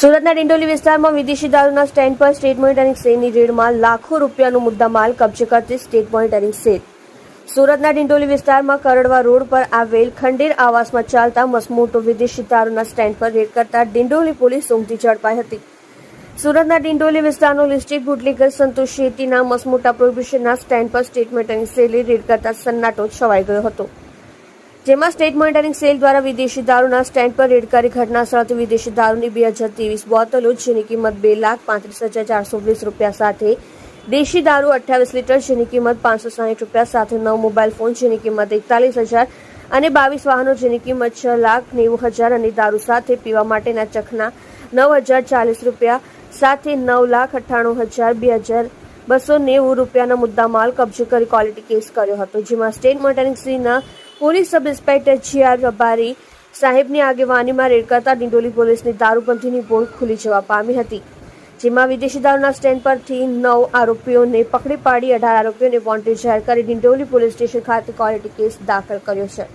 સુરતના ડિંડોલી વિસ્તારમાં વિદેશી દારૂના સ્ટેન્ડ પર સ્ટેટ મોનિટરિંગ સેલની રેડમાં લાખો રૂપિયાનો મુદ્દામાલ કબજે કરતી સ્ટેટ મોનિટરિંગ સેલ. સુરતના ડિંડોલી વિસ્તારમાં કરડવા રોડ પર આવેલ ખંડેર આવાસમાં ચાલતા મસમોટો વિદેશી દારૂના સ્ટેન્ડ પર રેડ કરતા ડિંડોલી પોલીસ ઊંઘતી ઝડપાઈ હતી. સુરતના ડિંડોલી વિસ્તારનો લિસ્ટેડ બુટલેગર સંતોષ શેટ્ટીના મસમોટા પ્રોહિબિશનના સ્ટેન્ડ પર સ્ટેટ મોનિટરિંગ સેલે રેડ કરતા સન્નાટો છવાઈ ગયો હતો. જેમાં સ્ટેટ મોનિટરિંગ સેલ દ્વારા વિદેશી દારૂના સ્ટેન્ડ પર રેડ કરી ઘટના સ્થળથી વિદેશી દારૂની 2023 બોટલો જેની કિંમત ₹2,35,420 સાથે દેશી દારૂ 28 લીટર જેની કિંમત ₹560 સાથે 9 મોબાઈલ ફોન જેની કિંમત 41,000 અને 22 વાહનો જેની કિંમત ₹6,90,000 અને દારૂ સાથે પીવા માટેના ચખના ₹9,040 સાથે ₹9,98,290 મુદ્દામાલ કબજે કરી ક્વોલિટી કેસ કર્યો હતો. જેમાં સ્ટેટ મોનિટરિંગ સેલના police sub inspector GR Rabari સાહેબની આગેવાનીમાં રેડ કરતા ડિંડોલી પોલીસની દારૂબંધીની પોલ ખુલી જવા પામી હતી. જેમાં વિદેશી દારૂના સ્ટેન્ડ પરથી 9 આરોપીઓને પકડી પાડી 18 આરોપીઓને વોન્ટેડ જાહેર કરી ડિંડોલી પોલીસ સ્ટેશન ખાતે ક્વોલિટી કેસ દાખલ કર્યો છે.